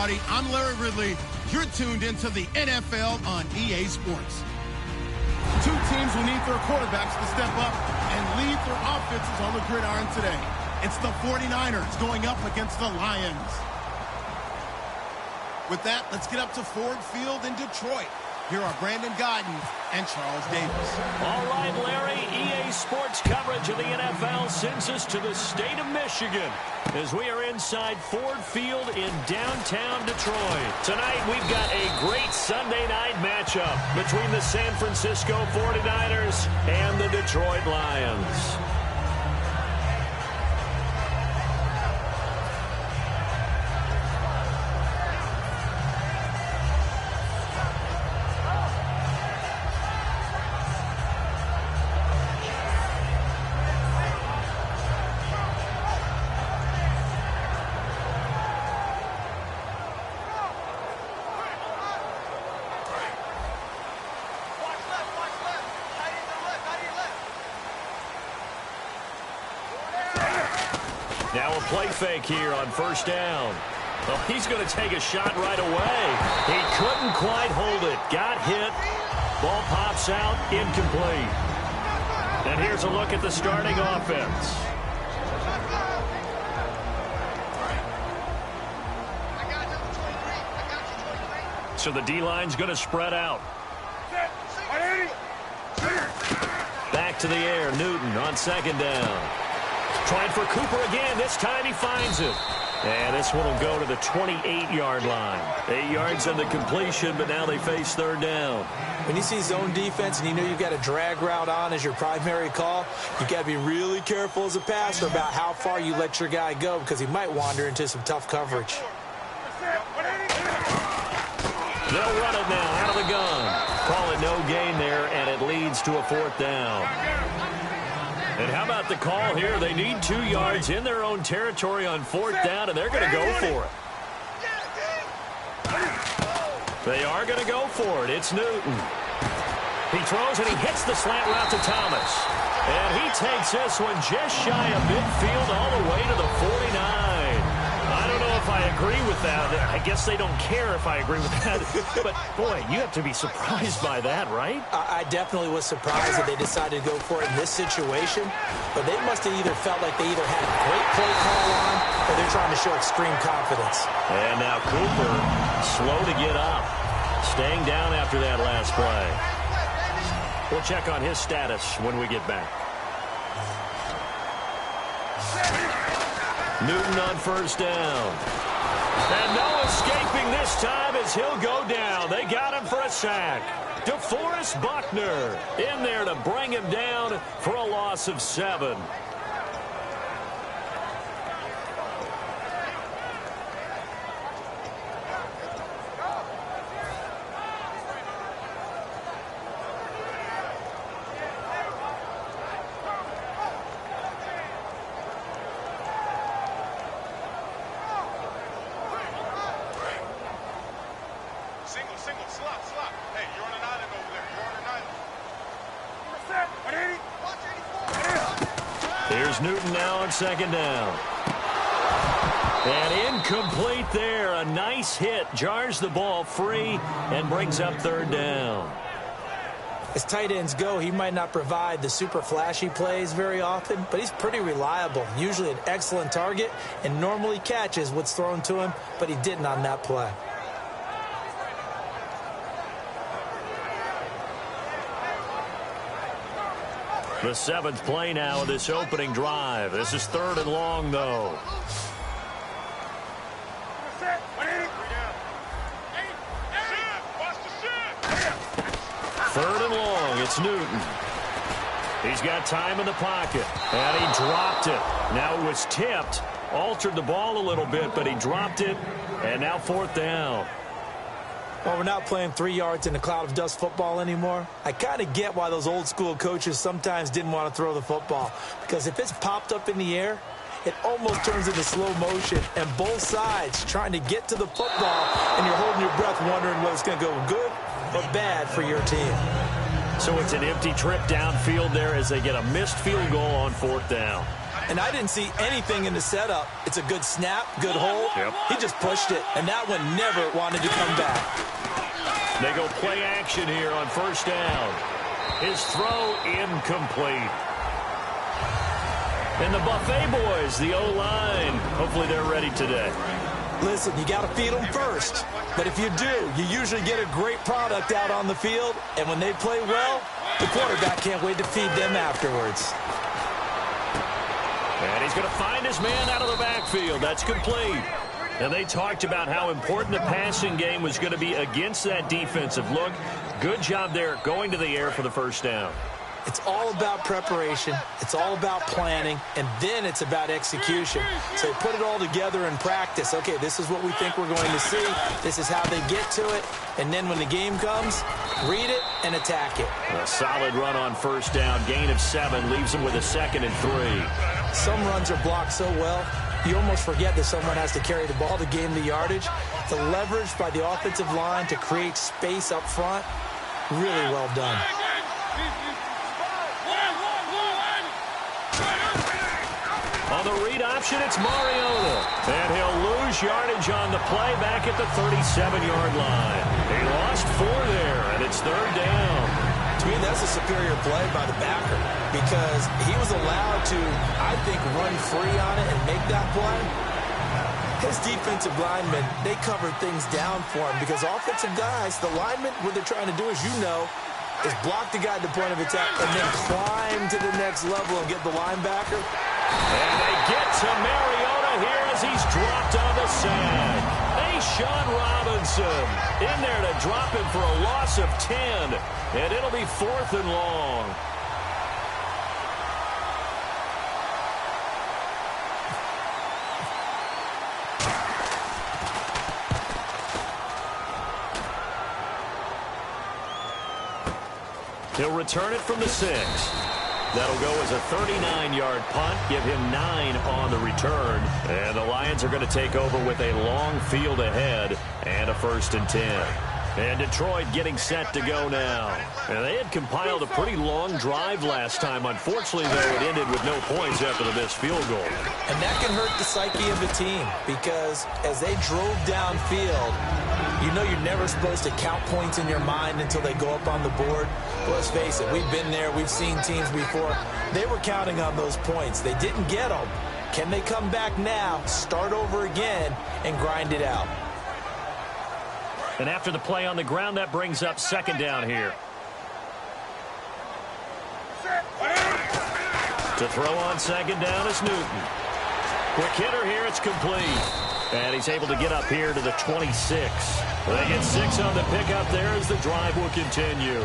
everybody. I'm Larry Ridley. You're tuned into the NFL on EA Sports. Two teams will need their quarterbacks to step up and lead their offenses on the gridiron today. It's the 49ers going up against the Lions. With that, let's get up to Ford Field in Detroit. Here are Brandon Guyton and Charles Davis. All right, Larry, EA Sports coverage of the NFL sends us to the state of Michigan as we are inside Ford Field in downtown Detroit. Tonight, we've got a great Sunday night matchup between the San Francisco 49ers and the Detroit Lions. Now a play fake here on first down. Well, he's going to take a shot right away. He couldn't quite hold it. Got hit. Ball pops out. Incomplete. And here's a look at the starting offense. So the D-line's going to spread out. Back to the air. Newton on second down. Trying for Cooper again. This time he finds it. And this one will go to the 28-yard line. 8 yards on the completion, but now they face third down. When you see zone defense and you know you've got a drag route on as your primary call, you got to be really careful as a passer about how far you let your guy go because he might wander into some tough coverage. They'll run it now out of the gun. Call it no gain there, and it leads to a fourth down. And how about the call here? They need 2 yards in their own territory on fourth down, and they're going to go for it. They are going to go for it. It's Newton. He throws, and he hits the slant route to Thomas. And he takes this one just shy of midfield all the way to the 49. I don't know if I agree with that. I guess they don't care if I agree with that. But, boy, you have to be surprised by that, right? I definitely was surprised that they decided to go for it in this situation. But they must have either felt like they either had a great play call on or they're trying to show extreme confidence. And now Cooper, slow to get up. Staying down after that last play. We'll check on his status when we get back. Newton on first down. And no escaping this time as he'll go down. They got him for a sack. DeForest Buckner in there to bring him down for a loss of 7. Here's Newton now on second down. And incomplete there. A nice hit. Jars the ball free and brings up third down. As tight ends go, he might not provide the super flashy plays very often, but he's pretty reliable. Usually an excellent target and normally catches what's thrown to him, but he didn't on that play. The 7th play now of this opening drive. This is 3rd and long, though. Third and long. It's Newton. He's got time in the pocket. And he dropped it. Now it was tipped. Altered the ball a little bit, but he dropped it. And now 4th down. Well, we're not playing 3 yards in a cloud of dust football anymore. I kind of get why those old school coaches sometimes didn't want to throw the football. Because if it's popped up in the air, it almost turns into slow motion. And both sides trying to get to the football, and you're holding your breath wondering whether it's going to go good or bad for your team. So it's an empty trip downfield there as they get a missed field goal on 4th down. And I didn't see anything in the setup. It's a good snap, good hold. Yep. He just pushed it, and that one never wanted to come back. They go play action here on first down. His throw incomplete. And the Buffet boys, the O-line, hopefully they're ready today. Listen, you got to feed them first. But if you do, you usually get a great product out on the field. And when they play well, the quarterback can't wait to feed them afterwards. And he's going to find his man out of the backfield. That's complete. And they talked about how important the passing game was going to be against that defensive look. Good job there going to the air for the first down. It's all about preparation. It's all about planning. And then it's about execution. So put it all together in practice. Okay, this is what we think we're going to see. This is how they get to it. And then when the game comes, read it and attack it. A solid run on first down. Gain of 7 leaves them with a 2nd and 3. Some runs are blocked so well, you almost forget that someone has to carry the ball to gain the yardage. The leverage by the offensive line to create space up front, really well done. On the read option, it's Mariota. And he'll lose yardage on the play back at the 37-yard line. He lost 4 there, and it's 3rd down. To me, that's a superior play by the backer because he was allowed to, I think, run free on it and make that play. His defensive linemen, they covered things down for him because offensive guys, the linemen, what they're trying to do, as you know, is block the guy at the point of attack and then climb to the next level and get the linebacker. And they get to Mariota here as he's dropped on the sand. Sean Robinson in there to drop him for a loss of 10. And it'll be 4th and long. He'll return it from the 6. That'll go as a 39-yard punt, give him 9 on the return. And the Lions are going to take over with a long field ahead and a 1st and 10. And Detroit getting set to go now. And they had compiled a pretty long drive last time. Unfortunately, though, it ended with no points after the missed field goal. And that can hurt the psyche of the team because as they drove downfield, you know you're never supposed to count points in your mind until they go up on the board. But let's face it, we've been there. We've seen teams before. They were counting on those points. They didn't get them. Can they come back now, start over again, and grind it out? And after the play on the ground, that brings up 2nd down here. To throw on 2nd down is Newton. Quick hitter here, it's complete. And he's able to get up here to the 26. They get 6 on the pickup there as the drive will continue.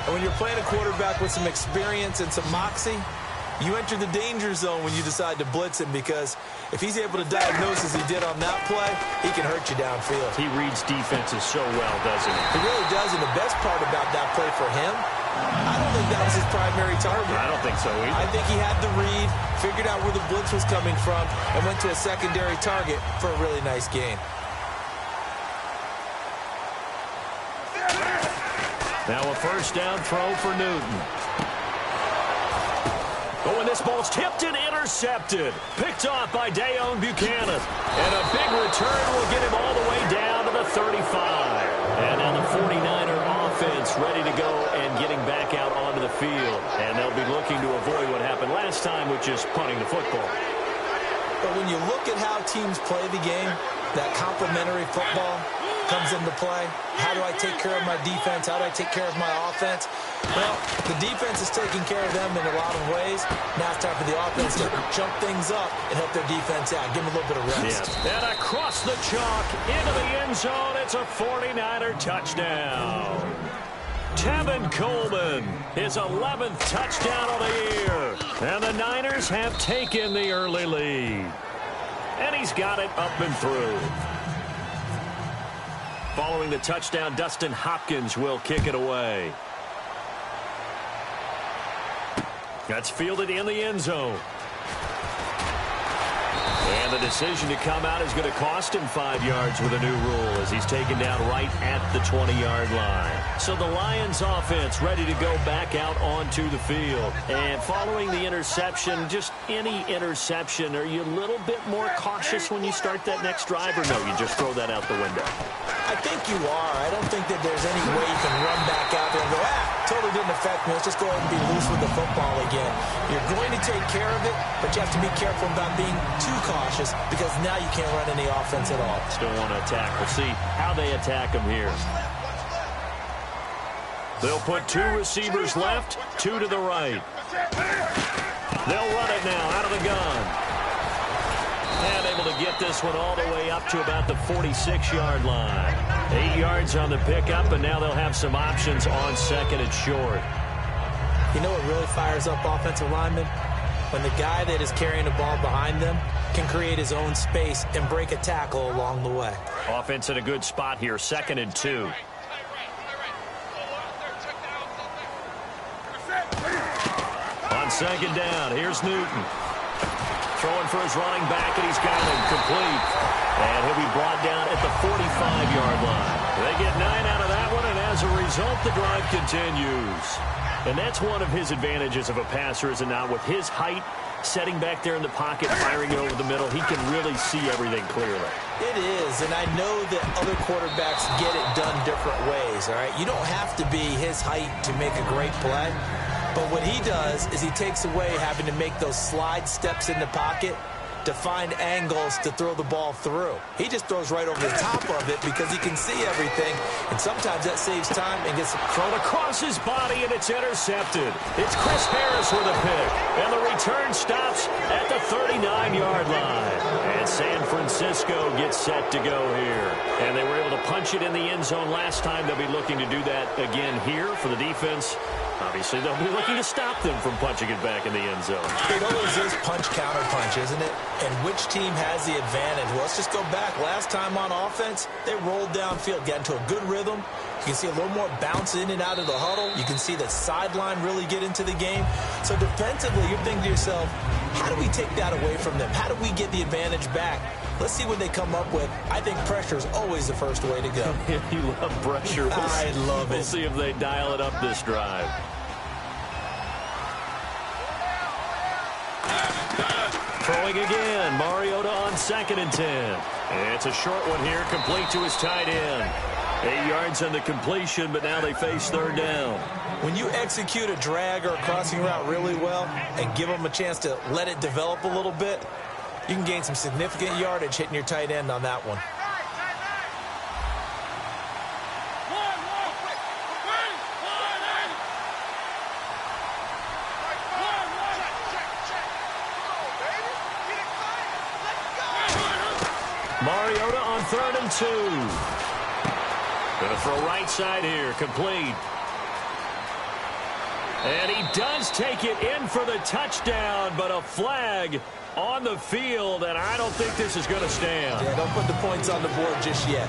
And when you're playing a quarterback with some experience and some moxie, you enter the danger zone when you decide to blitz him because if he's able to diagnose as he did on that play, he can hurt you downfield. He reads defenses so well, doesn't he? He really does, and the best part about that play for him, I don't think that was his primary target. I don't think so either. I think he had the read, figured out where the blitz was coming from, and went to a secondary target for a really nice gain. Now a 1st down throw for Newton. Oh, and this ball's tipped and intercepted. Picked off by Dayon Buchanan. And a big return will get him all the way down to the 35. And now the 49er offense ready to go and getting back out onto the field. And they'll be looking to avoid what happened last time, which is punting the football. But when you look at how teams play the game, that complementary football comes into play. How do I take care of my defense? How do I take care of my offense? Well, the defense is taking care of them in a lot of ways. Now it's time for the offense to jump things up and help their defense out. Give them a little bit of rest. Yes. And across the chalk into the end zone, it's a 49er touchdown. Tevin Coleman, his 11th touchdown of the year. And the Niners have taken the early lead. And he's got it up and through. Following the touchdown, Dustin Hopkins will kick it away. That's fielded in the end zone. And And the decision to come out is going to cost him 5 yards with a new rule as he's taken down right at the 20-yard line. So the Lions offense ready to go back out onto the field. And following the interception, just any interception, are you a little bit more cautious when you start that next drive, or no, you just throw that out the window? I think you are. I don't think that there's any way you can run back out there and go, totally didn't affect me. Let's just go ahead and be loose with the football again. You're going to take care of it, but you have to be careful about being too cautious because now you can't run any offense at all. Still want to attack. We'll see how they attack him here. They'll put 2 receivers left, 2 to the right. They'll run it now out of the gun. And able to get this one all the way up to about the 46-yard line. 8 yards on the pickup, and now they'll have some options on second and short. You know what really fires up offensive linemen? When the guy that is carrying the ball behind them can create his own space and break a tackle along the way. Offense in a good spot here, 2nd and 2. On 2nd down, here's Newton. Throwing for his running back, and he's got him complete. And he'll be brought down at the 45-yard line. They get 9 out of that one, and as a result, the drive continues. And that's one of his advantages of a passer, is it not? With his height, setting back there in the pocket, firing it over the middle, he can really see everything clearly. It is, and I know that other quarterbacks get it done different ways, all right? You don't have to be his height to make a great play. But what he does is he takes away having to make those slide steps in the pocket to find angles to throw the ball through. He just throws right over the top of it because he can see everything, and sometimes that saves time and gets thrown across his body, and it's intercepted. It's Chris Harris with a pick, and the return stops at the 39-yard line. And San Francisco gets set to go here. And they were able to punch it in the end zone last time. They'll be looking to do that again here for the defense. Obviously, they'll be looking to stop them from punching it back in the end zone. It always is punch-counter-punch, isn't it? And which team has the advantage? Well, let's just go back. Last time on offense, they rolled downfield, got into a good rhythm. You can see a little more bounce in and out of the huddle. You can see the sideline really get into the game. So defensively, you're thinking to yourself, how do we take that away from them? How do we get the advantage back? Let's see what they come up with. I think pressure is always the first way to go. You love pressure. I love it. We'll see if they dial it up this drive. Throwing again, Mariota on 2nd and 10. It's a short one here, complete to his tight end. 8 yards on the completion, but now they face 3rd down. When you execute a drag or a crossing route really well and give them a chance to let it develop a little bit, you can gain some significant yardage hitting your tight end on that one. Mariota on 3rd and 2. Going to throw right side here, complete. And he does take it in for the touchdown, but a flag on the field, and I don't think this is going to stand. Yeah, don't put the points on the board just yet.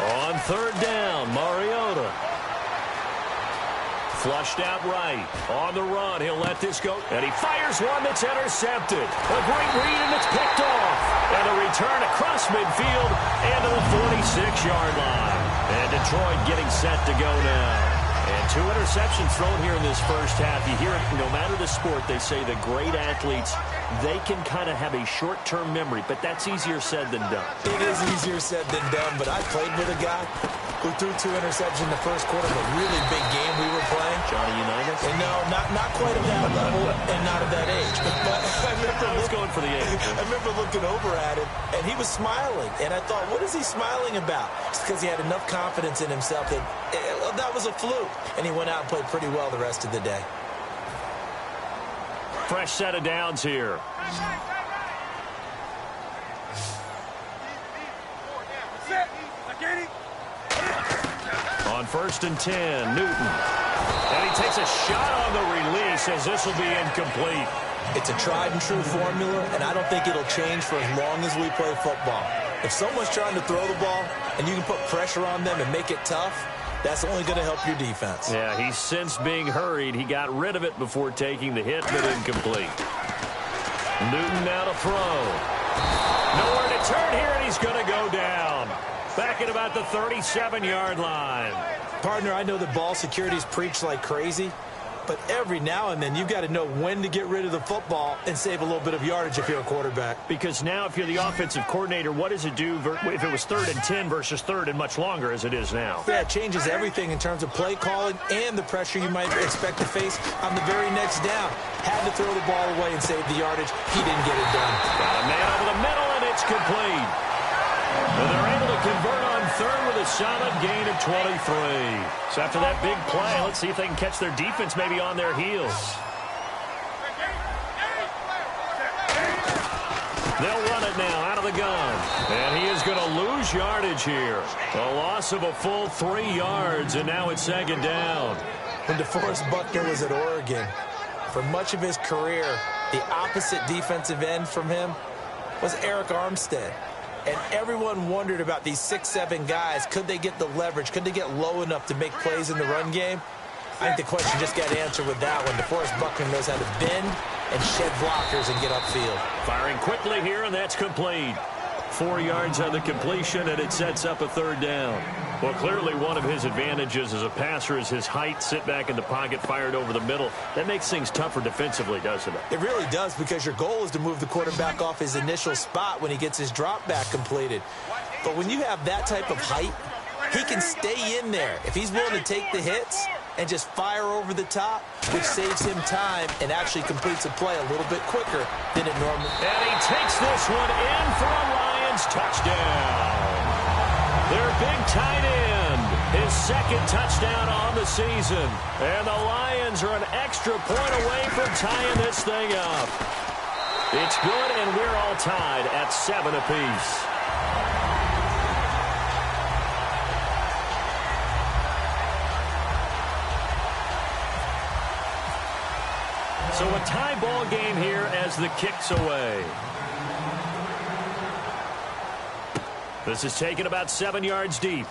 On 3rd down, Mariota. Flushed out right. On the run, he'll let this go. And he fires one that's intercepted. A great read, and it's picked off. And a return across midfield and to the 46-yard line. And Detroit getting set to go now. And 2 interceptions thrown here in this first half. You hear it, no matter the sport, they say the great athletes, they can kind of have a short-term memory, but that's easier said than done. It is easier said than done, but I played with a guy who threw 2 interceptions in the first quarter of a really big game we were playing. Johnny Unitas? And no, not quite at that level and not at that age. But I remember going for the age. I remember looking over at him, and he was smiling. And I thought, what is he smiling about? It's because he had enough confidence in himself that that was a fluke. And he went out and played pretty well the rest of the day. Fresh set of downs here. On 1st and 10, Newton. And he takes a shot on the release as this will be incomplete. It's a tried-and-true formula, and I don't think it'll change for as long as we play football. If someone's trying to throw the ball and you can put pressure on them and make it tough, that's only going to help your defense. Yeah, he's since being hurried. He got rid of it before taking the hit, but incomplete. Newton now to throw. Nowhere to turn here, and he's going to go down. Back at about the 37-yard line. Partner, I know that ball security's preached like crazy, but every now and then you've got to know when to get rid of the football and save a little bit of yardage if you're a quarterback. Because now if you're the offensive coordinator, what does it do if it was 3rd and 10 versus 3rd and much longer as it is now? Yeah, it changes everything in terms of play calling and the pressure you might expect to face on the very next down. Had to throw the ball away and save the yardage. He didn't get it done. Got a man over the middle, and it's complete. And they're able to convert on 3rd with a solid gain of 23. So after that big play, let's see if they can catch their defense maybe on their heels. They'll run it now out of the gun. And he is going to lose yardage here. A loss of a full 3 yards, and now it's 2nd down. When DeForest Buckner was at Oregon, for much of his career, the opposite defensive end from him was Eric Armstead. And everyone wondered about these 6'7" guys. Could they get the leverage? Could they get low enough to make plays in the run game? I think the question just got answered with that one. DeForest Buckner knows how to bend and shed blockers and get upfield. Firing quickly here, and that's complete. 4 yards on the completion, and it sets up a 3rd down. Well, clearly one of his advantages as a passer is his height. Sit back in the pocket, fired over the middle. That makes things tougher defensively, doesn't it? It really does, because your goal is to move the quarterback off his initial spot when he gets his drop back completed. But when you have that type of height, he can stay in there. If he's willing to take the hits and just fire over the top, which saves him time and actually completes a play a little bit quicker than it normally. And he takes this one in for a Lions touchdown. Their big tight end, his 2nd touchdown on the season. And the Lions are an extra point away from tying this thing up. It's good, and we're all tied at 7 apiece. So a tie ball game here as the kick's away. This is taken about 7 yards deep.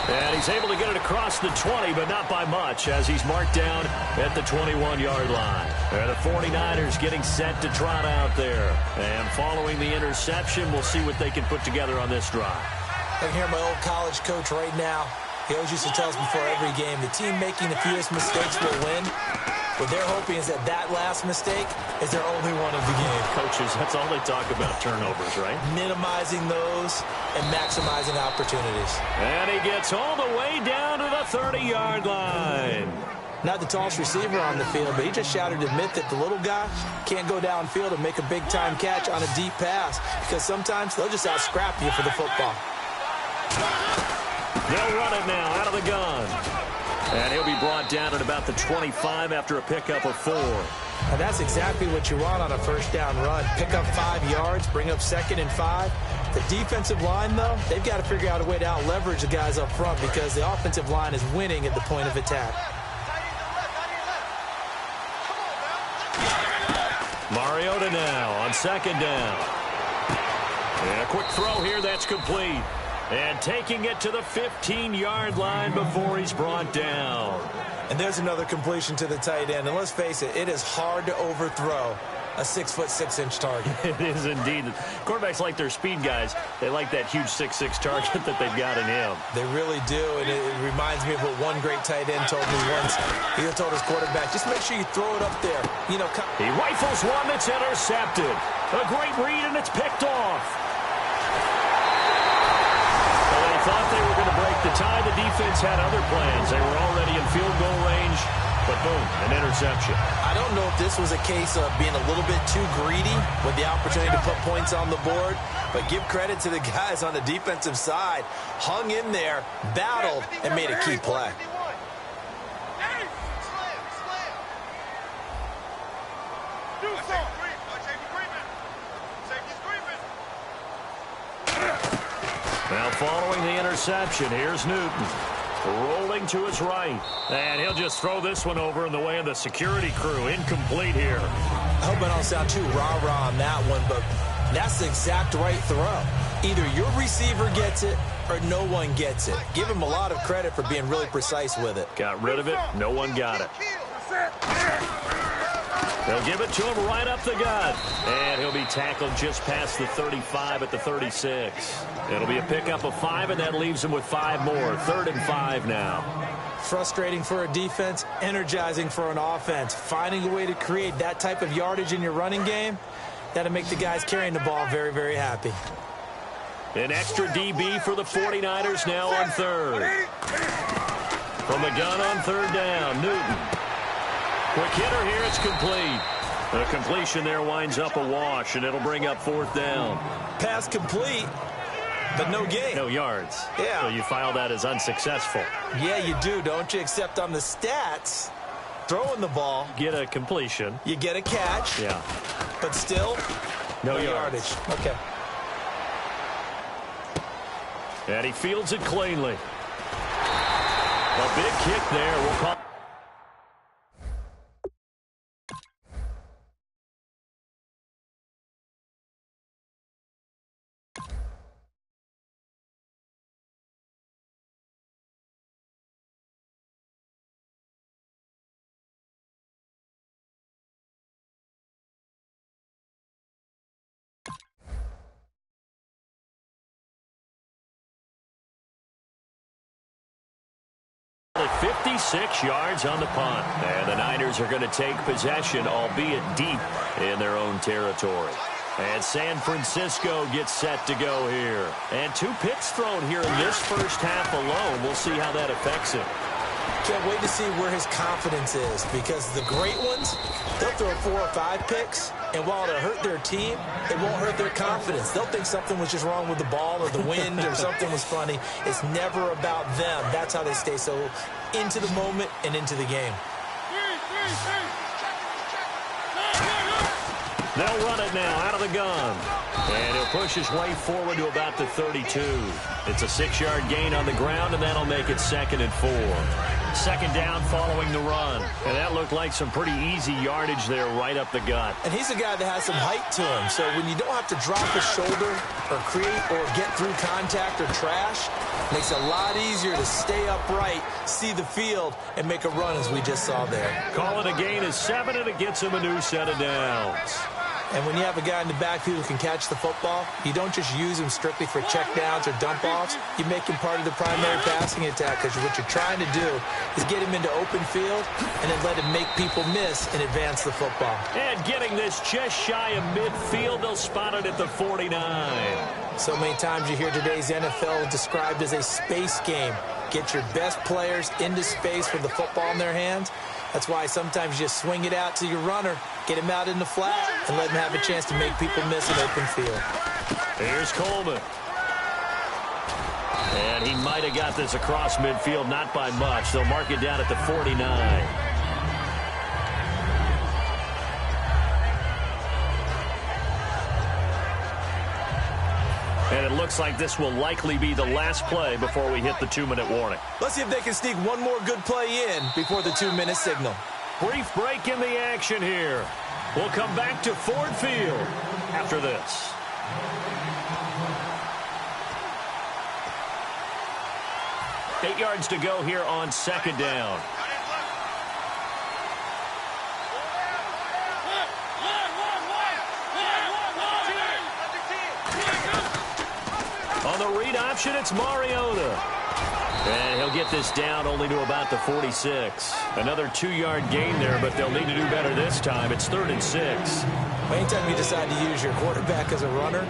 And he's able to get it across the 20, but not by much, as he's marked down at the 21-yard line. And the 49ers getting set to trot out there. And following the interception, we'll see what they can put together on this drive. I can hear my old college coach right now. He always used to tell us before every game, the team making the fewest mistakes will win. What they're hoping is that last mistake is their only one of the game. Coaches, that's all they talk about, turnovers, right? Minimizing those and maximizing opportunities. And he gets all the way down to the 30-yard line. Not the tallest receiver on the field, but he just shouted to admit that the little guy can't go downfield and make a big-time catch on a deep pass, because sometimes they'll just out-scrap you for the football. They'll run it now out of the gun. And he'll be brought down at about the 25 after a pickup of 4. And that's exactly what you want on a 1st down run. Pick up 5 yards, bring up 2nd and 5. The defensive line, though, they've got to figure out a way to out-leverage the guys up front, because the offensive line is winning at the point of attack. Mariota now on 2nd down. And a quick throw here, that's complete. And taking it to the 15-yard line before he's brought down. And there's another completion to the tight end. And let's face it, it is hard to overthrow a 6'6" target. It is indeed. Quarterbacks like their speed guys. They like that huge 6'6" target that they've got in him. They really do. And it reminds me of what one great tight end told me once. He told his quarterback, just make sure you throw it up there. You know, he rifles one that's intercepted. A great read, and it's picked off. Thought they were going to break the tie. The defense had other plans. They were already in field goal range, but boom, an interception. I don't know if this was a case of being a little bit too greedy with the opportunity to put points on the board, but give credit to the guys on the defensive side. Hung in there, battled, and made a key play. Now following the interception, here's Newton. Rolling to his right. And he'll just throw this one over in the way of the security crew. Incomplete here. I hope I don't sound too rah-rah on that one, but that's the exact right throw. Either your receiver gets it or no one gets it. Give him a lot of credit for being really precise with it. Got rid of it. No one got it. They'll give it to him right up the gut. And he'll be tackled just past the 35 at the 36. It'll be a pickup of 5, and that leaves him with 5 more. 3rd and 5 now. Frustrating for a defense, energizing for an offense. Finding a way to create that type of yardage in your running game, that'll make the guys carrying the ball very, very happy. An extra DB for the 49ers now on 3rd. From the gun on 3rd down, Newton. Quick hitter here, it's complete. The completion there winds up a wash, and it'll bring up 4th down. Pass complete, but no gain. No yards. Yeah. So you file that as unsuccessful. Yeah, you do, don't you? Except on the stats, throwing the ball. Get a completion. You get a catch. Yeah. But still, no yardage. Okay. And he fields it cleanly. A big kick there. We'll call. At 56 yards on the punt. And the Niners are going to take possession, albeit deep in their own territory. And San Francisco gets set to go here. And 2 picks thrown here in this first half alone. We'll see how that affects him. Can't wait to see where his confidence is, because the great ones, they'll throw 4 or 5 picks, and while it'll hurt their team, it won't hurt their confidence. They'll think something was just wrong with the ball or the wind or something was funny. It's never about them. That's how they stay so into the moment and into the game. They'll run it now out of the gun. And he'll push his way forward to about the 32. It's a 6-yard gain on the ground, and that'll make it 2nd and 4. 2nd down following the run. And that looked like some pretty easy yardage there right up the gut. And he's a guy that has some height to him. So when you don't have to drop a shoulder or create or get through contact or trash, it makes it a lot easier to stay upright, see the field, and make a run as we just saw there. Call it a gain of 7, and it gets him a new set of downs. And when you have a guy in the backfield who can catch the football, you don't just use him strictly for checkdowns or dump-offs. You make him part of the primary passing attack, because what you're trying to do is get him into open field and then let him make people miss and advance the football. And getting this just shy of midfield, they'll spot it at the 49. So many times you hear today's NFL described as a space game. Get your best players into space with the football in their hands. That's why sometimes you just swing it out to your runner, get him out in the flat, and let him have a chance to make people miss an open field. Here's Coleman. And he might have got this across midfield, not by much. They'll mark it down at the 49. And it looks like this will likely be the last play before we hit the 2-minute warning. Let's see if they can sneak one more good play in before the 2-minute signal. Brief break in the action here. We'll come back to Ford Field after this. Eight yards to go here on 2nd down. On the read option, it's Mariota. And he'll get this down only to about the 46. Another 2-yard gain there, but they'll need to do better this time. It's 3rd and 6. Anytime you decide to use your quarterback as a runner,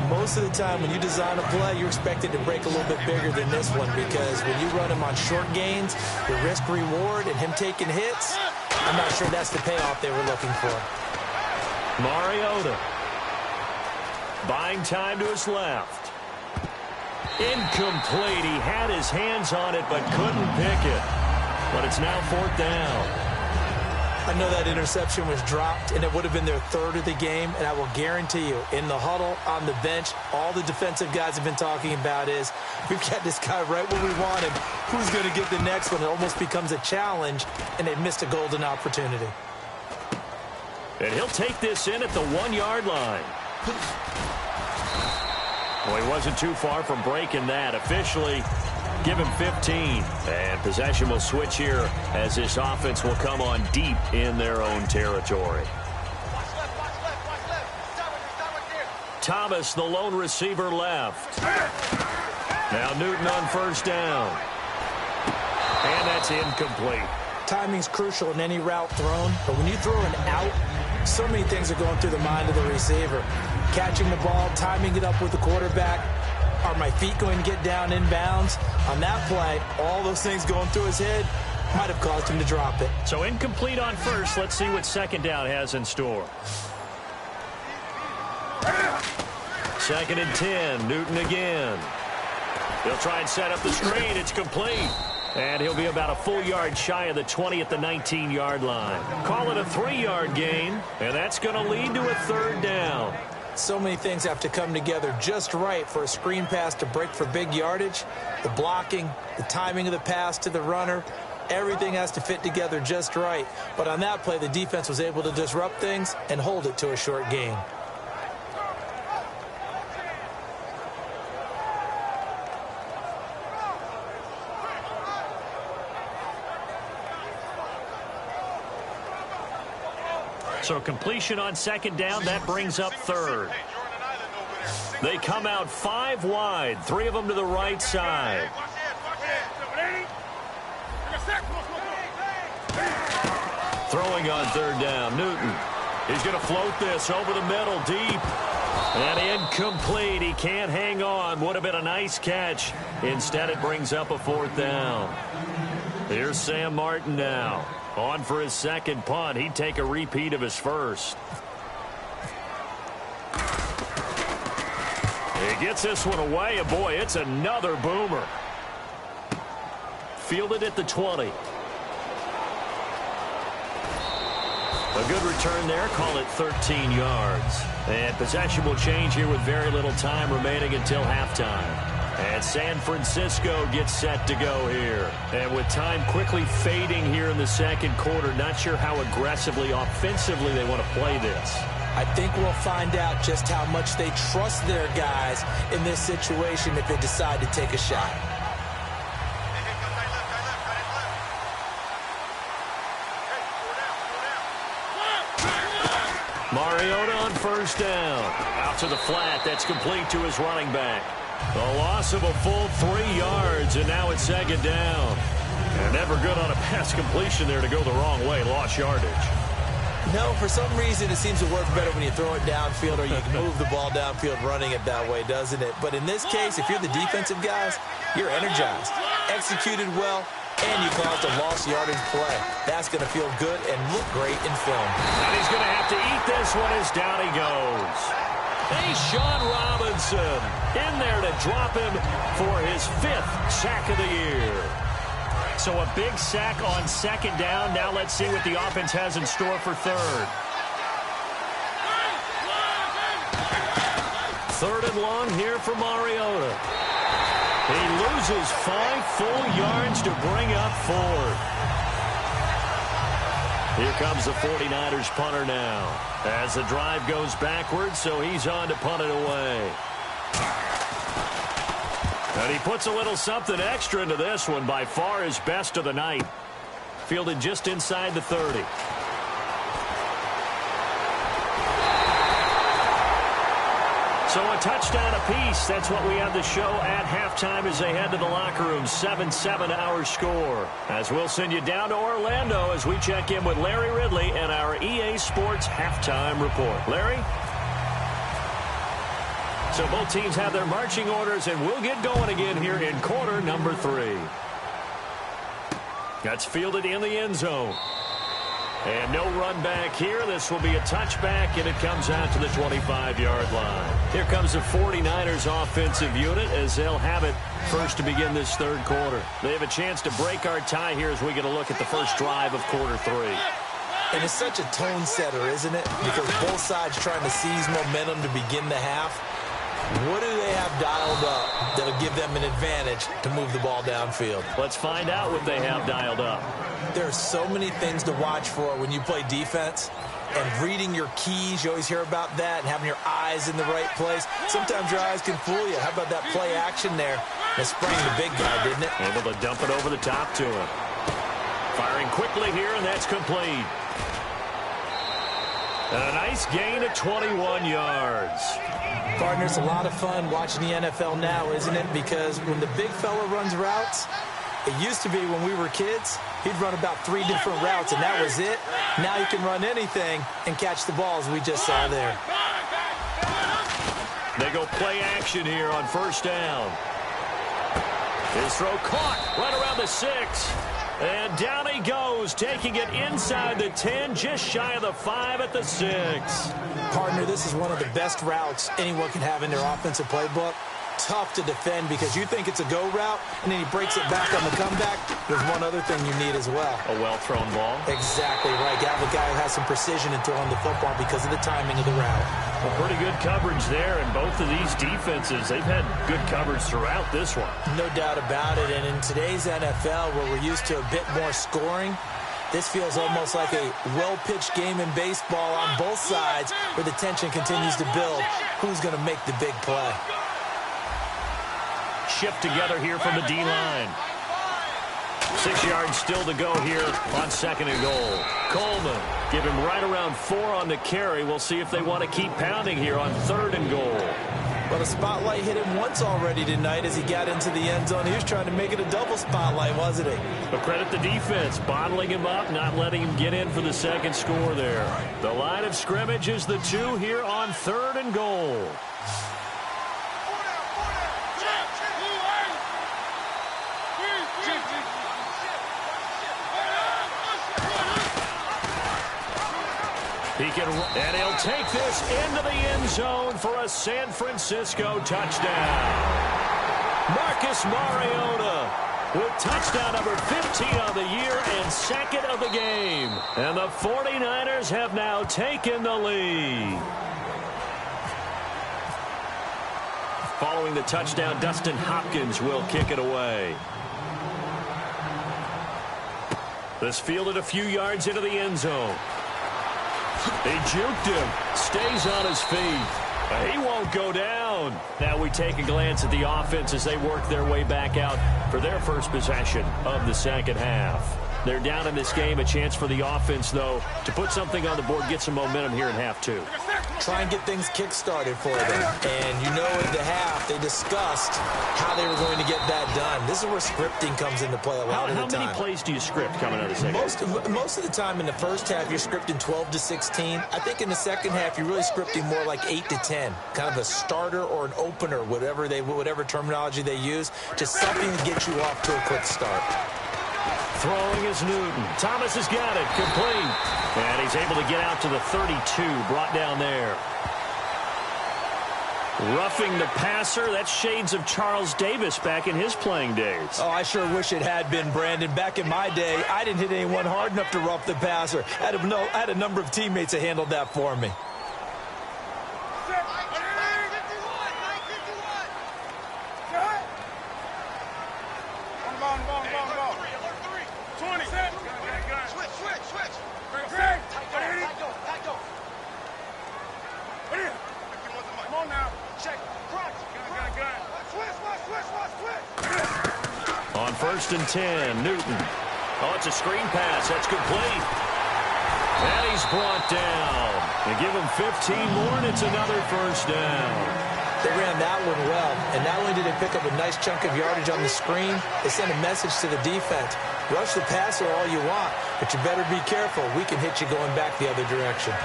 most of the time when you design a play, you're expected to break a little bit bigger than this one, because when you run him on short gains, the risk-reward and him taking hits, I'm not sure that's the payoff they were looking for. Mariota buying time to his left. Incomplete. He had his hands on it but couldn't pick it. But it's now 4th down. I know that interception was dropped, and it would have been their third of the game, and I will guarantee you, in the huddle, on the bench, all the defensive guys have been talking about is, we've got this guy right where we want him. Who's going to get the next one? It almost becomes a challenge, and they missed a golden opportunity. And he'll take this in at the 1-yard line. Well, he wasn't too far from breaking that. Officially, give him 15. And possession will switch here as this offense will come on deep in their own territory. Thomas, the lone receiver, left. Now Newton on first down. And that's incomplete. Timing's crucial in any route thrown, but when you throw an out, so many things are going through the mind of the receiver. Catching the ball, timing it up with the quarterback. Are my feet going to get down inbounds? On that play, all those things going through his head might have caused him to drop it. So incomplete on first. Let's see what second down has in store. 2nd and 10. Newton again. He'll try and set up the screen. It's complete. And he'll be about a full yard shy of the 20 at the 19-yard line. Call it a 3-yard gain, and that's going to lead to a 3rd down. So many things have to come together just right for a screen pass to break for big yardage. The blocking, the timing of the pass to the runner, everything has to fit together just right. But on that play, the defense was able to disrupt things and hold it to a short gain. So completion on 2nd down, that brings up 3rd. They come out 5 wide, 3 of them to the right side. Throwing on 3rd down, Newton. He's going to float this over the middle, deep. And incomplete. He can't hang on. Would have been a nice catch. Instead, it brings up a 4th down. Here's Sam Martin now. On for his 2nd punt. He'd take a repeat of his first. He gets this one away, and boy, it's another boomer. Fielded at the 20. A good return there. Call it 13 yards. And possession will change here with very little time remaining until halftime. And San Francisco gets set to go here. And with time quickly fading here in the 2nd quarter, not sure how aggressively, offensively they want to play this. I think we'll find out just how much they trust their guys in this situation if they decide to take a shot. Mariota on first down. Out to the flat. That's complete to his running back. A loss of a full 3 yards, and now it's 2nd down. And never good on a pass completion there to go the wrong way. Lost yardage. No, for some reason it seems to work better when you throw it downfield or you can move the ball downfield running it that way, doesn't it? But in this case, if you're the defensive guys, you're energized, executed well, and you caused a lost yardage play. That's going to feel good and look great in film. And he's going to have to eat this one as down he goes. Hey, Sean Robinson in there to drop him for his 5th sack of the year. So a big sack on 2nd down. Now let's see what the offense has in store for 3rd. 3rd and long here for Mariota. He loses 5 full yards to bring up 4th. Here comes the 49ers punter now. As the drive goes backwards, so he's on to punt it away. And he puts a little something extra into this one, by far his best of the night. Fielded just inside the 30. So a touchdown apiece. That's what we have the show at halftime as they head to the locker room. 7-7 our score. As we'll send you down to Orlando as we check in with Larry Ridley and our EA Sports halftime report. Larry? So both teams have their marching orders, and we'll get going again here in quarter number 3. That's fielded in the end zone. And no run back here. This will be a touchback, and it comes out to the 25-yard line. Here comes the 49ers offensive unit as they'll have it first to begin this 3rd quarter. They have a chance to break our tie here as we get a look at the first drive of quarter 3. And it's such a tone setter, isn't it? Because both sides trying to seize momentum to begin the half. What do they have dialed up that'll give them an advantage to move the ball downfield? Let's find out what they have dialed up. There are so many things to watch for when you play defense. And reading your keys, you always hear about that, and having your eyes in the right place. Sometimes your eyes can fool you. How about that play action there? That sprang the big guy, didn't it? Able to dump it over the top to him. Firing quickly here, and that's complete. And a nice gain of 21 yards. Partner, it's a lot of fun watching the NFL now, isn't it? Because when the big fella runs routes, it used to be when we were kids, he'd run about 3 different routes, and that was it. Now he can run anything and catch the balls we just saw there. They go play action here on first down. His throw caught right around the 6. And down he goes, taking it inside the 10, just shy of the 5 at the 6. Partner, this is one of the best routes anyone can have in their offensive playbook. Tough to defend because you think it's a go route, and then he breaks it back on the comeback. There's one other thing you need as well. A well-thrown ball. Exactly right. You have a guy who has some precision in throwing the football because of the timing of the route. Well, pretty good coverage there, and both of these defenses, they've had good coverage throughout this one. No doubt about it, and in today's NFL, where we're used to a bit more scoring, this feels almost like a well-pitched game in baseball on both sides where the tension continues to build. Who's going to make the big play? Shift together here from the D-line. 6 yards still to go here on 2nd and goal. Coleman give him right around 4 on the carry. We'll see if they want to keep pounding here on 3rd and goal. Well, the spotlight hit him once already tonight as he got into the end zone. He was trying to make it a double spotlight, wasn't he? But credit the defense, bottling him up, not letting him get in for the second score there. The line of scrimmage is the 2 here on 3rd and goal. And he'll take this into the end zone for a San Francisco touchdown. Marcus Mariota with touchdown number 15 on the year and 2nd of the game. And the 49ers have now taken the lead. Following the touchdown, Dustin Hopkins will kick it away. This fielded a few yards into the end zone. He juked him, stays on his feet. He won't go down. Now we take a glance at the offense as they work their way back out for their first possession of the second half. They're down in this game. A chance for the offense, though, to put something on the board, get some momentum here in half 2. Try and get things kick-started for them. And you know in the half they discussed how they were going to get that done. This is where scripting comes into play a lot of the time. How many plays do you script coming out of the second? Most of the time in the first half, you're scripting 12 to 16. I think in the second half, you're really scripting more like 8 to 10. Kind of a starter or an opener, whatever terminology they use. Just something to get you off to a quick start. Throwing is Newton. Thomas has got it. Complete. And he's able to get out to the 32. Brought down there. Roughing the passer. That's shades of Charles Davis back in his playing days. Oh, I sure wish it had been, Brandon. Back in my day, I didn't hit anyone hard enough to rough the passer. I had a number of teammates that handled that for me. On 1st and 10, Newton. Oh, it's a screen pass. That's complete. And he's brought down. They give him 15 more, and it's another first down. They ran that one well, and not only did they pick up a nice chunk of yardage on the screen, they sent a message to the defense. Rush the passer all you want, but you better be careful. We can hit you going back the other direction.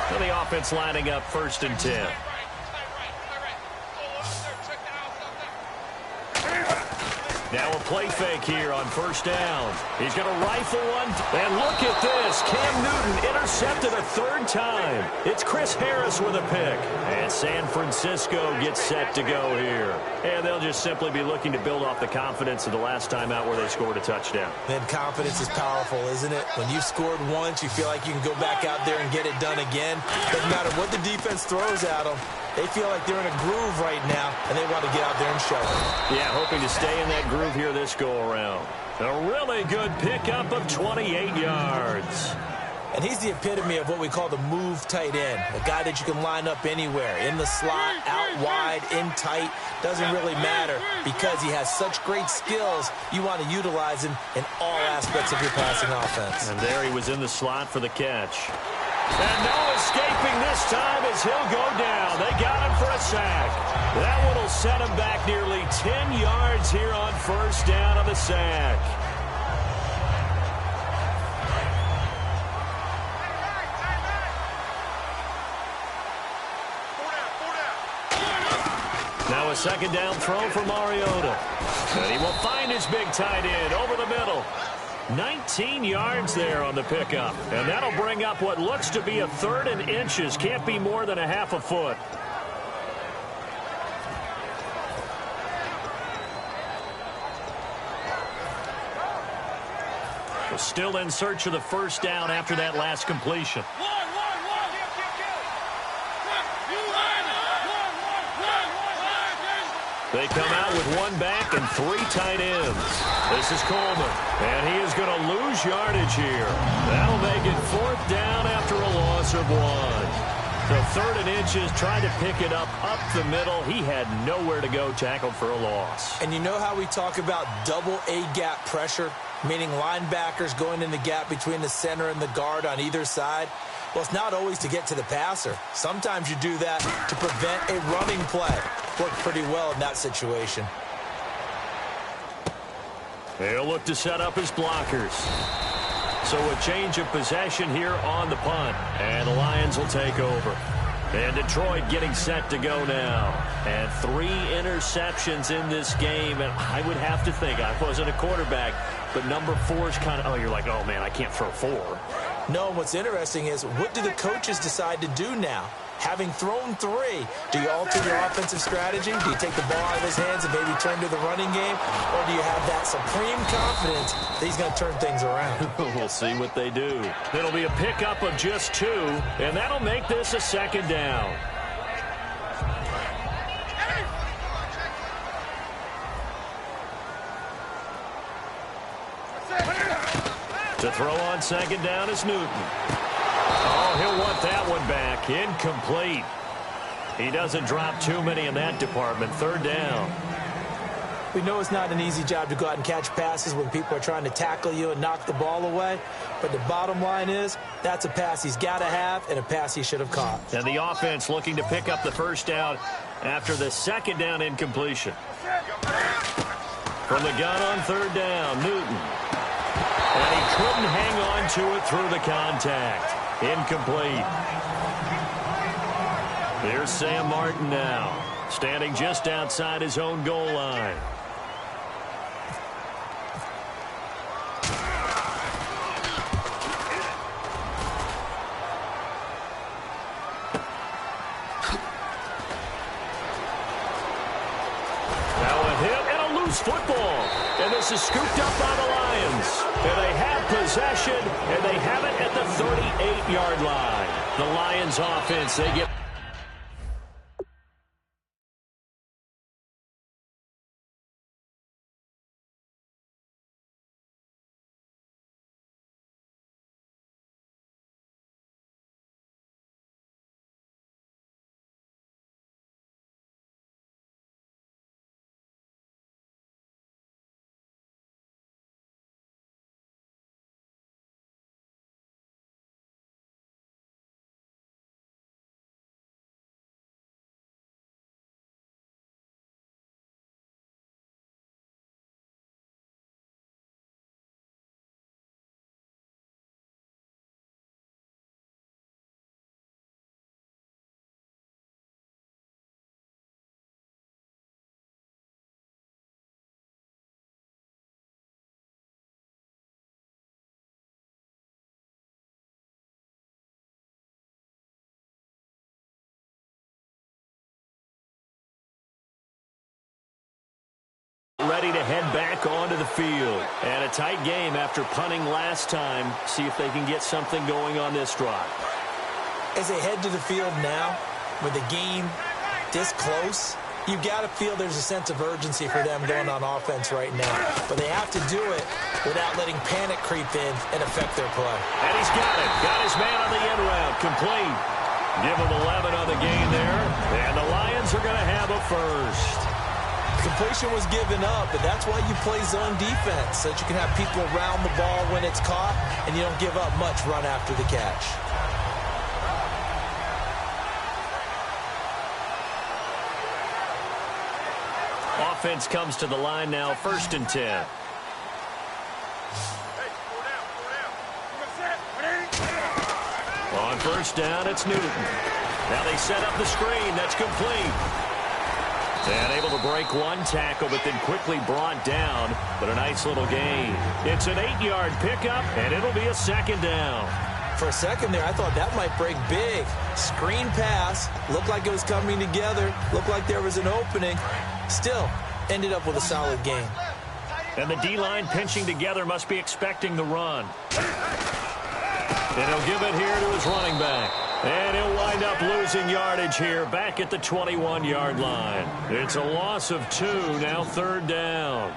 So the offense lining up 1st and 10. Now a play fake here on first down. He's going to rifle one. And look at this. Cam Newton intercepted a third time. It's Chris Harris with a pick. And San Francisco gets set to go here. And they'll just simply be looking to build off the confidence of the last time out where they scored a touchdown. Then confidence is powerful, isn't it? When you've scored once, you feel like you can go back out there and get it done again. Doesn't matter what the defense throws at them. They feel like they're in a groove right now, and they want to get out there and show it. Yeah, hoping to stay in that groove here this go-around. A really good pickup of 28 yards. And he's the epitome of what we call the move tight end, a guy that you can line up anywhere, in the slot, out wide, in tight, doesn't really matter because he has such great skills. You want to utilize him in all aspects of your passing offense. And there he was in the slot for the catch. And no escaping this time as he'll go down. They got him for a sack. That one will set him back nearly 10 yards here on first down on the sack. Now a second down throw for Mariota. And he will find his big tight end over the middle. 19 yards there on the pickup. And that'll bring up what looks to be a third and inches. Can't be more than a half a foot. We're still in search of the first down after that last completion. They come out with one back and three tight ends. This is Coleman, and he is going to lose yardage here. That'll make it fourth down after a loss of one. The third and inches, trying to pick it up the middle. He had nowhere to go, tackled for a loss. And you know how we talk about double A-gap pressure, meaning linebackers going in the gap between the center and the guard on either side? Well, it's not always to get to the passer. Sometimes you do that to prevent a running play. Worked pretty well in that situation. He'll look to set up his blockers. So a change of possession here on the punt. And the Lions will take over. And Detroit getting set to go now. And 3 interceptions in this game. And I would have to think, I wasn't a quarterback, but number 4 is kind of, oh, you're like, oh, man, I can't throw 4. No, what's interesting is, what do the coaches decide to do now? Having thrown 3, do you alter your offensive strategy? Do you take the ball out of his hands and maybe turn to the running game? Or do you have that supreme confidence that he's going to turn things around? We'll see what they do. It'll be a pickup of just 2, and that'll make this a second down. To throw on second down is Newton. Oh, he'll want that one back. Incomplete. He doesn't drop too many in that department. Third down. We know it's not an easy job to go out and catch passes when people are trying to tackle you and knock the ball away. But the bottom line is, that's a pass he's got to have and a pass he should have caught. And the offense looking to pick up the first down after the second down incompletion. From the gun on third down, Newton. And he couldn't hang on to it through the contact. Incomplete. There's Sam Martin now, standing just outside his own goal line. Now a hit and a loose football. And this is scooped up by the Lions. And they have possession, and they have it at the 38-yard line. The Lions offense, they get ready to head back onto the field. And a tight game after punting last time. See if they can get something going on this drive. As they head to the field now, with the game this close, you've got to feel there's a sense of urgency for them going on offense right now. But they have to do it without letting panic creep in and affect their play. And he's got it. Got his man on the end route. Complete. Give him 11 on the game there. And the Lions are going to have a first. Completion was given up, but that's why you play zone defense, so that you can have people around the ball when it's caught, and you don't give up much run after the catch. Offense comes to the line now, 1st and 10. On 1st down, it's Newton. Now they set up the screen. That's complete. And able to break one tackle, but then quickly brought down. But a nice little gain. It's an 8-yard pickup, and it'll be a 2nd down. For a second there, I thought that might break big. Screen pass. Looked like it was coming together. Looked like there was an opening. Still, ended up with a solid gain. And the D-line pinching together must be expecting the run. And he'll give it here to his running back. And he'll wind up losing yardage here back at the 21-yard line. It's a loss of 2, now 3rd down.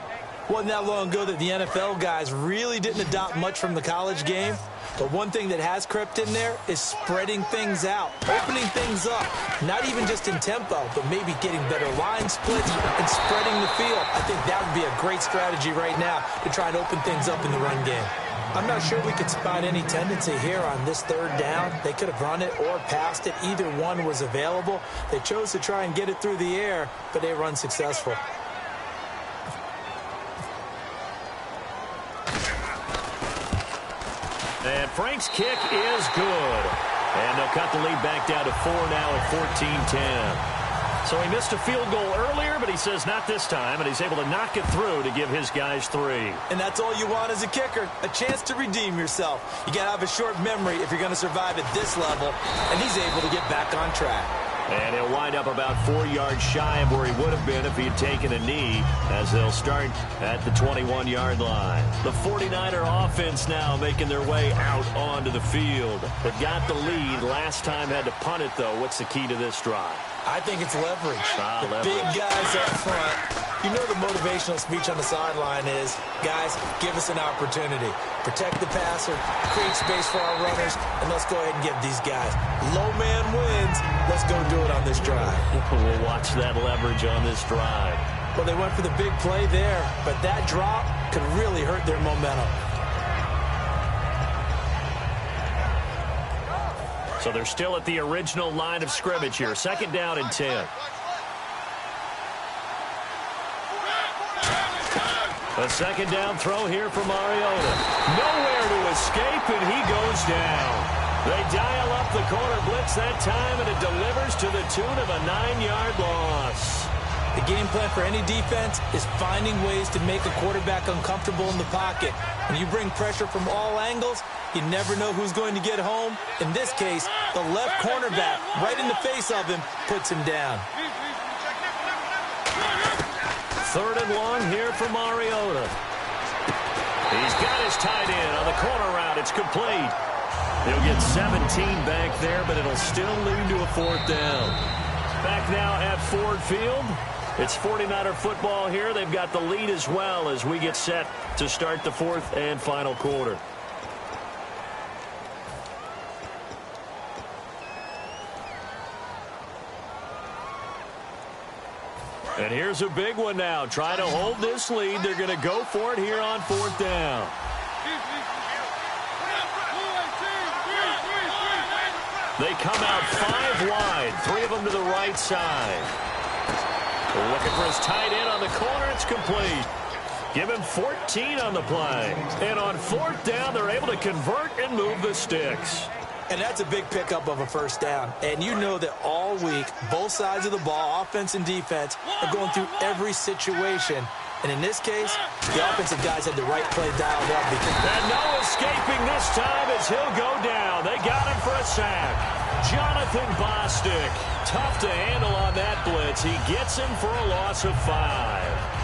Wasn't that long ago that the NFL guys really didn't adopt much from the college game. But one thing that has crept in there is spreading things out, opening things up, not even just in tempo, but maybe getting better line splits and spreading the field. I think that would be a great strategy right now to try and open things up in the run game. I'm not sure we could spot any tendency here on this 3rd down. They could have run it or passed it. Either one was available. They chose to try and get it through the air, but they run successful. And Frank's kick is good. And they'll cut the lead back down to 4 now at 14-10. So he missed a field goal earlier, but he says not this time, and he's able to knock it through to give his guys 3. And that's all you want as a kicker, a chance to redeem yourself. You got to have a short memory if you're going to survive at this level, and he's able to get back on track. And he'll wind up about 4 yards shy of where he would have been if he had taken a knee, as they'll start at the 21-yard line. The 49er offense now making their way out onto the field. They've got the lead. Last time had to punt it, though. What's the key to this drive? I think it's leverage. Leverage. Big guys up front. You know the motivational speech on the sideline is, guys, give us an opportunity. Protect the passer, create space for our runners, and let's go ahead and give these guys. Low man wins. Let's go do it on this drive. We'll watch that leverage on this drive. Well, they went for the big play there, but that drop could really hurt their momentum. So they're still at the original line of scrimmage here. 2nd down and 10. A 2nd down throw here for Mariota. Nowhere to escape, and he goes down. They dial up the corner blitz that time, and it delivers to the tune of a 9-yard loss. The game plan for any defense is finding ways to make a quarterback uncomfortable in the pocket. When you bring pressure from all angles, you never know who's going to get home. In this case, the left cornerback, right in the face of him, puts him down. 3rd and long here for Mariota. He's got his tight end on the corner route. It's complete. He'll get 17 back there, but it'll still lead to a 4th down. Back now at Ford Field. It's 49er football here. They've got the lead as well as we get set to start the 4th and final quarter. And here's a big one now. Trying to hold this lead. They're going to go for it here on 4th down. They come out 5 wide. 3 of them to the right side. Looking for his tight end on the corner. It's complete. Give him 14 on the play. And on 4th down, they're able to convert and move the sticks. And that's a big pickup of a 1st down. And you know that all week, both sides of the ball, offense and defense, are going through every situation. And in this case, the offensive guys had the right play dialed up. And no escaping this time as he'll go down. They got him for a sack. Jonathan Bostic. Tough to handle on that blitz. He gets him for a loss of 5.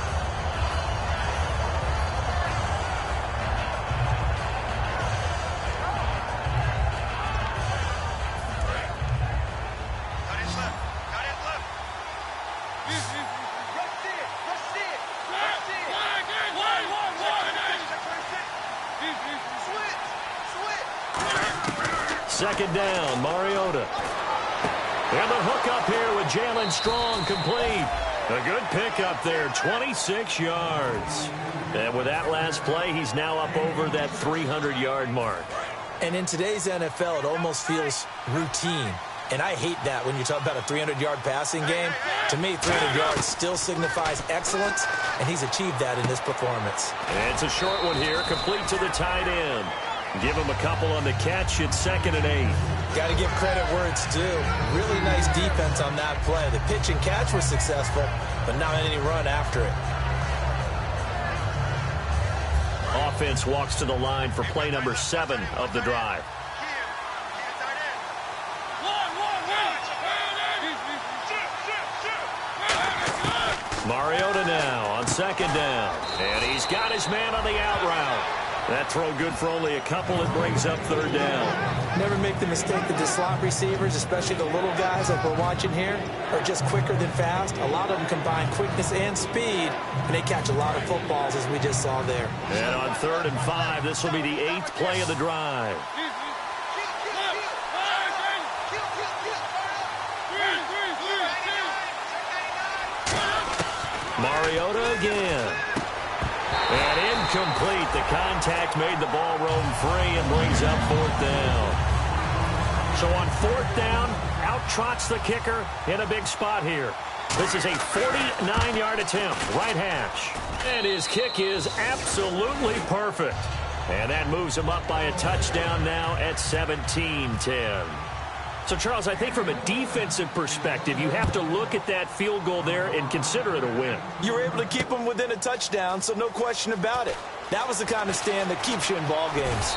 Second down, Mariota. And the hook up here with Jalen Strong complete. A good pickup there, 26 yards. And with that last play, he's now up over that 300-yard mark. And in today's NFL, it almost feels routine. And I hate that when you talk about a 300-yard passing game. To me, 300 yards still signifies excellence, and he's achieved that in this performance. And it's a short one here, complete to the tight end. Give him a couple on the catch. It's 2nd and 8. Got to give credit where it's due. Really nice defense on that play. The pitch and catch was successful, but not any run after it. Offense walks to the line for play number 7 of the drive. Mariota now on 2nd down. And he's got his man on the out route. That throw good for only a couple. It brings up 3rd down. Never make the mistake that the slot receivers, especially the little guys like we're watching here, are just quicker than fast. A lot of them combine quickness and speed, and they catch a lot of footballs, as we just saw there. And on 3rd and 5, this will be the 8th play of the drive. Mariota again. And incomplete. The contact made the ball roam free and brings up 4th down. So on 4th down, out trots the kicker in a big spot here. This is a 49-yard attempt, right hash. And his kick is absolutely perfect. And that moves him up by a touchdown now at 17-10. So, Charles, I think from a defensive perspective, you have to look at that field goal there and consider it a win. You were able to keep them within a touchdown, so no question about it. That was the kind of stand that keeps you in ball games.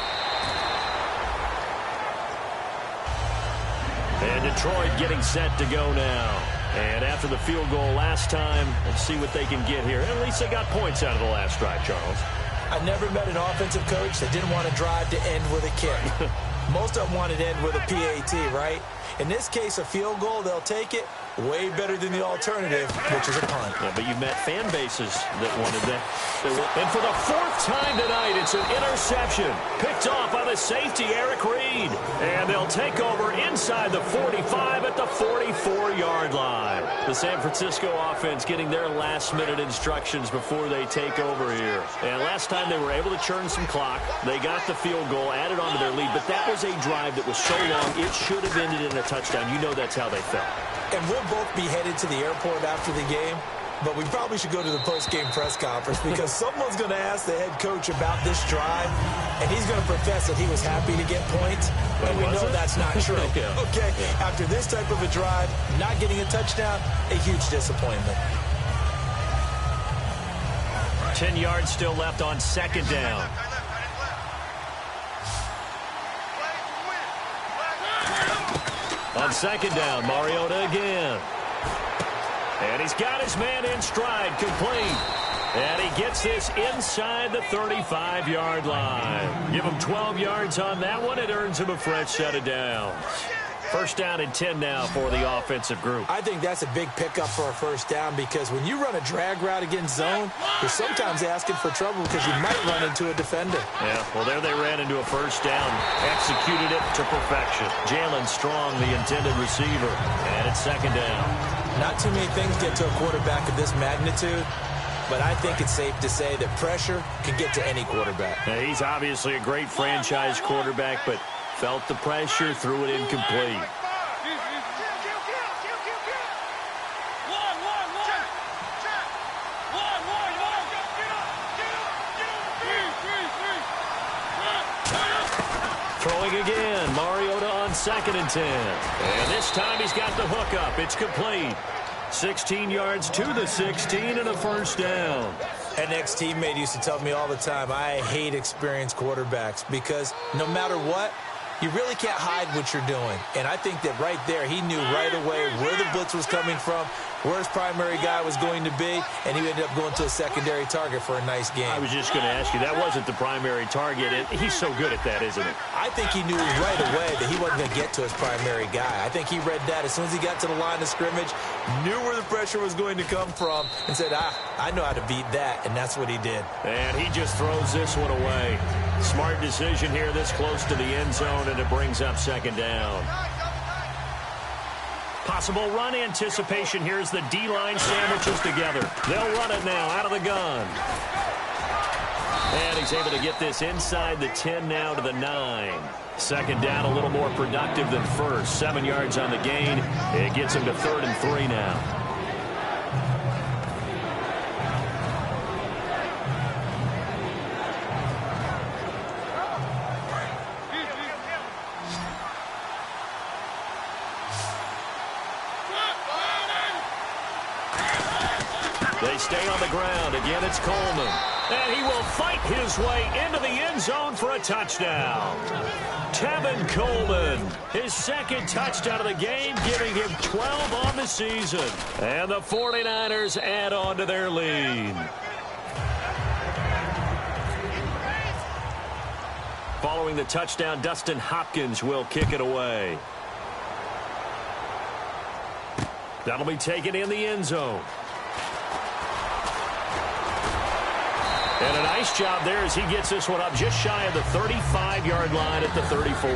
And Detroit getting set to go now. And after the field goal last time, let's see what they can get here. At least they got points out of the last drive, Charles. I never met an offensive coach that didn't want to drive to end with a kick. Most of them wanted to end with a PAT, right? In this case, a field goal, they'll take it. Way better than the alternative, which is a punt. Yeah, but you've met fan bases that wanted that. And for the 4th time tonight, it's an interception. Picked off by the safety, Eric Reed. And they'll take over inside the 45 at the 44-yard line. The San Francisco offense getting their last-minute instructions before they take over here. And last time they were able to churn some clock. They got the field goal, added on to their lead. But that was a drive that was so long, it should have ended in a touchdown. You know that's how they felt. And we'll both be headed to the airport after the game, but we probably should go to the post-game press conference because someone's going to ask the head coach about this drive, and he's going to profess that he was happy to get points, and we know that's not true. Okay, after this type of a drive, not getting a touchdown, a huge disappointment. 10 yards still left on 2nd down. On 2nd down, Mariota again. And he's got his man in stride, complete. And he gets this inside the 35-yard line. Give him 12 yards on that one. It earns him a fresh set of downs. 1st down and 10 now for the offensive group. I think that's a big pickup for a 1st down because when you run a drag route against zone, you're sometimes asking for trouble because you might run into a defender. Yeah, well, there they ran into a 1st down. Executed it to perfection. Jalen Strong, the intended receiver. And it's 2nd down. Not too many things get to a quarterback of this magnitude, but I think it's safe to say that pressure can get to any quarterback. Now, he's obviously a great franchise quarterback, but felt the pressure, threw it incomplete. Throwing again, Mariota on 2nd and 10. And this time he's got the hook up. It's complete. 16 yards to the 16 and a 1st down. An ex-teammate used to tell me all the time, I hate experienced quarterbacks because no matter what, you really can't hide what you're doing. And I think that right there, he knew right away where the blitz was coming from, where his primary guy was going to be, and he ended up going to a secondary target for a nice game. I was just going to ask you, that wasn't the primary target, and he's so good at that, isn't he? I think he knew right away that he wasn't going to get to his primary guy. I think he read that as soon as he got to the line of scrimmage, knew where the pressure was going to come from, and said, I know how to beat that, and that's what he did. And he just throws this one away. Smart decision here this close to the end zone, and it brings up second down. Possible run anticipation. Here's the D-line sandwiches together. They'll run it now out of the gun. And he's able to get this inside the 10 now to the 9. Second down, a little more productive than first. 7 yards on the gain. It gets him to 3rd and 3 now. They stay on the ground. Again, it's Coleman. And he will fight his way into the end zone for a touchdown. Tevin Coleman, his second touchdown of the game, giving him 12 on the season. And the 49ers add on to their lead. Following the touchdown, Dustin Hopkins will kick it away. That'll be taken in the end zone. And a nice job there as he gets this one up just shy of the 35-yard line at the 34.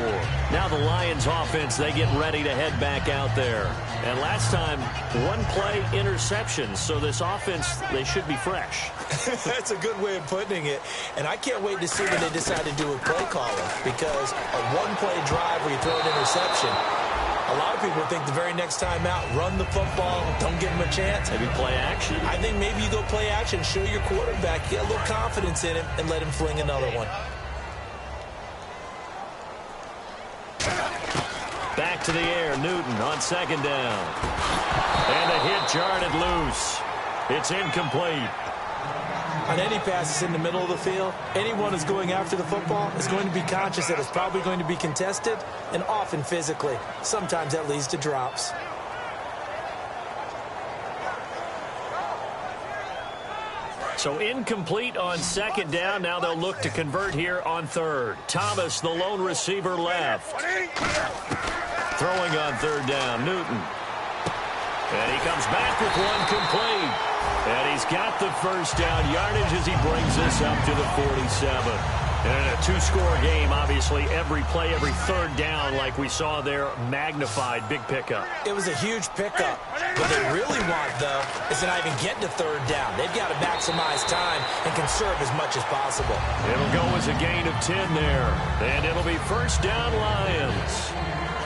Now the Lions offense, they get ready to head back out there. And last time, one play interception. So this offense, they should be fresh. That's a good way of putting it. And I can't wait to see what they decide to do with play calling, because a one-play drive where you throw an interception, a lot of people think the very next time out, run the football, don't give him a chance. Maybe play action. I think maybe you go play action, show your quarterback, get a little confidence in him, and let him fling another one. Back to the air, Newton on second down. And a hit jarred it loose. It's incomplete. On any pass that's in the middle of the field, anyone who's going after the football is going to be conscious that it's probably going to be contested, and often physically. Sometimes that leads to drops. So incomplete on second down. Now they'll look to convert here on third. Thomas, the lone receiver, left. Throwing on third down, Newton. And he comes back with one complete. And he's got the first down yardage as he brings this up to the 47. And in a two-score game, obviously, every play, every third down, like we saw there, magnified, big pickup. It was a huge pickup. What they really want, though, is to not even get to third down. They've got to maximize time and conserve as much as possible. It'll go as a gain of 10 there. And it'll be first down, Lions.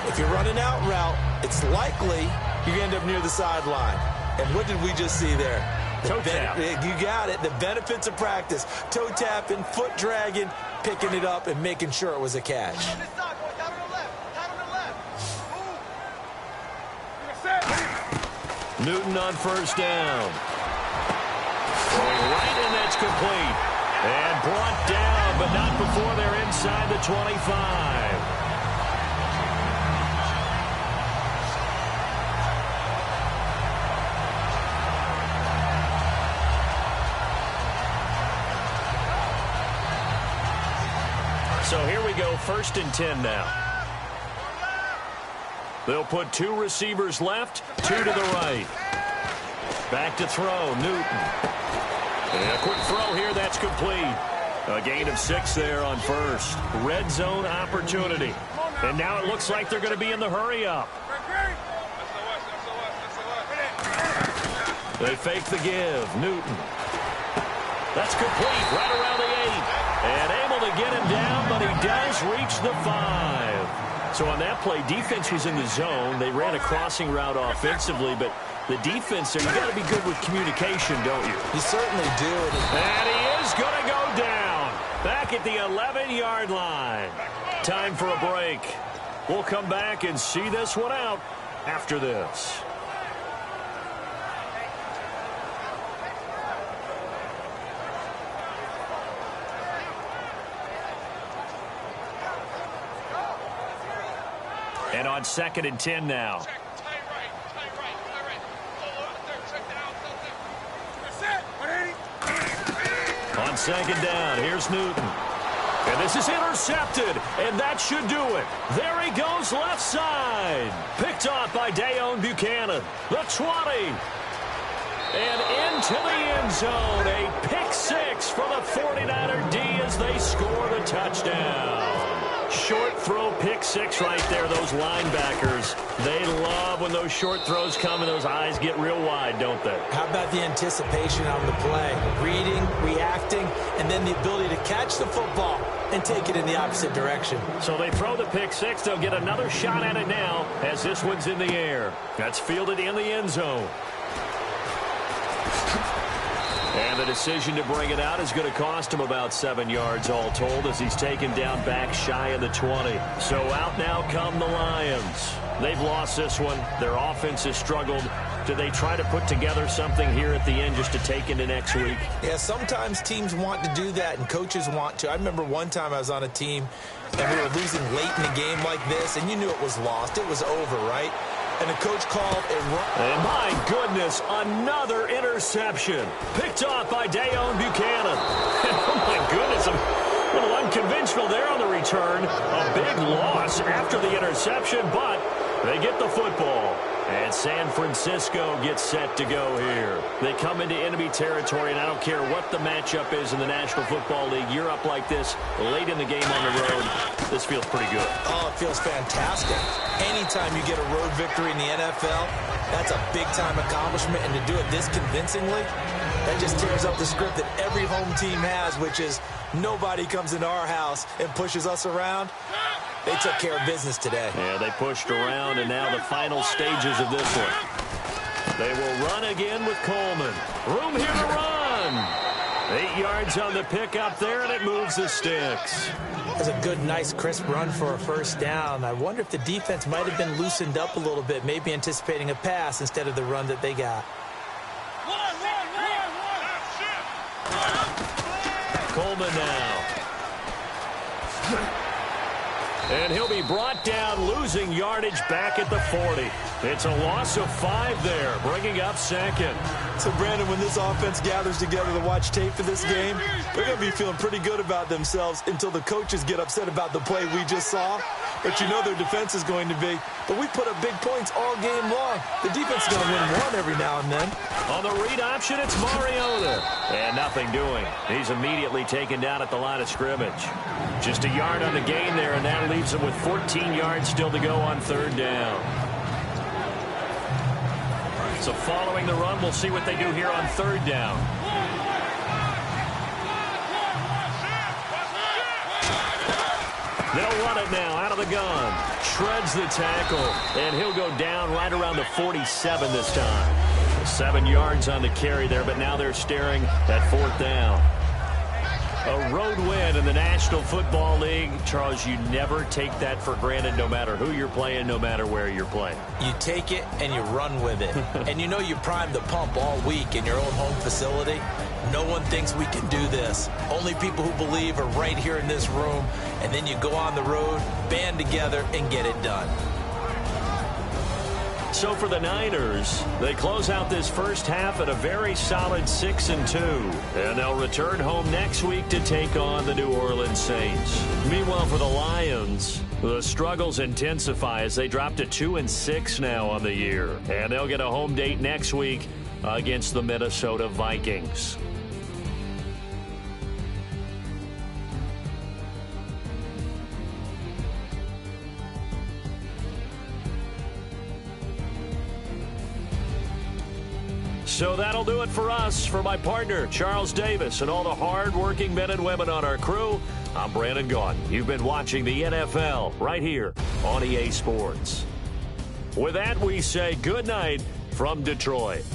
If you're running out route, it's likely you end up near the sideline. And what did we just see there? Toe tap. You got it. The benefits of practice. Toe tapping, foot dragging, picking it up, and making sure it was a catch. Newton on first down. Going right, and that's complete. And brought down, but not before they're inside the 25. So here we go, 1st and 10 now. They'll put 2 receivers left, 2 to the right. Back to throw, Newton. And a quick throw here, that's complete. A gain of 6 there on first. Red zone opportunity. And now it looks like they're going to be in the hurry-up. They fake the give, Newton. That's complete, right around the 8. And able to get him down, but he does reach the 5. So on that play, defense was in the zone. They ran a crossing route offensively, but the defense there, you got to be good with communication, don't you? You certainly do. And he is going to go down back at the 11-yard line. Time for a break. We'll come back and see this one out after this. And on 2nd and 10 now. On second down, here's Newton. And this is intercepted, and that should do it. There he goes left side. Picked off by Dayon Buchanan. The 20. And into the end zone. A pick six for the 49er D as they score the touchdown. Short throw pick six right there. Those linebackers, they love when those short throws come and those eyes get real wide, don't they? How about the anticipation on the play? Reading, reacting, and then the ability to catch the football and take it in the opposite direction. So they throw the pick six. They'll get another shot at it now as this one's in the air. That's fielded in the end zone. And the decision to bring it out is going to cost him about 7 yards all told as he's taken down back shy of the 20. So out now come the Lions. They've lost this one. Their offense has struggled. Do they try to put together something here at the end just to take into next week? Yeah, sometimes teams want to do that and coaches want to. I remember one time I was on a team and we were losing late in a game like this and you knew it was lost. It was over, right? And the coach called a run. And my goodness, another interception. Picked off by Dayon Buchanan. Oh, my goodness. A little unconventional there on the return. A big loss after the interception, but they get the football. And San Francisco gets set to go here. They come into enemy territory, and I don't care what the matchup is in the National Football League. You're up like this late in the game on the road. This feels pretty good. Oh, it feels fantastic. Anytime you get a road victory in the NFL, that's a big-time accomplishment. And to do it this convincingly, that just tears up the script that every home team has, which is nobody comes into our house and pushes us around. They took care of business today. Yeah, they pushed around, and now the final stages of this one. They will run again with Coleman. Room here to run. 8 yards on the pickup there, and it moves the sticks. That's a good, nice, crisp run for a first down. I wonder if the defense might have been loosened up a little bit, maybe anticipating a pass instead of the run that they got. Coleman now. And he'll be brought down, losing yardage back at the 40. It's a loss of 5 there, bringing up second. So, Brandon, when this offense gathers together to watch tape for this game, they're going to be feeling pretty good about themselves until the coaches get upset about the play we just saw. But you know their defense is going to be. But we put up big points all game long. The defense is going to win one every now and then. On the read option, it's Mariota. And nothing doing. He's immediately taken down at the line of scrimmage. Just a yard on the gain there, and that leaves him with 14 yards still to go on third down. So following the run, we'll see what they do here on third down. They'll run it now out of the gun. Shreds the tackle, and he'll go down right around the 47 this time. 7 yards on the carry there, but now they're staring at fourth down. A road win in the National Football League. Charles, you never take that for granted no matter who you're playing, no matter where you're playing. You take it and you run with it. And you know you primed the pump all week in your own home facility. No one thinks we can do this. Only people who believe are right here in this room. And then you go on the road, band together, and get it done. So for the Niners, they close out this first half at a very solid 6-2. And they'll return home next week to take on the New Orleans Saints. Meanwhile, for the Lions, the struggles intensify as they drop to 2-6 now on the year. And they'll get a home date next week against the Minnesota Vikings. So that'll do it for us. For my partner, Charles Davis, and all the hard-working men and women on our crew, I'm Brandon Gaudin. You've been watching the NFL right here on EA Sports. With that, we say good night from Detroit.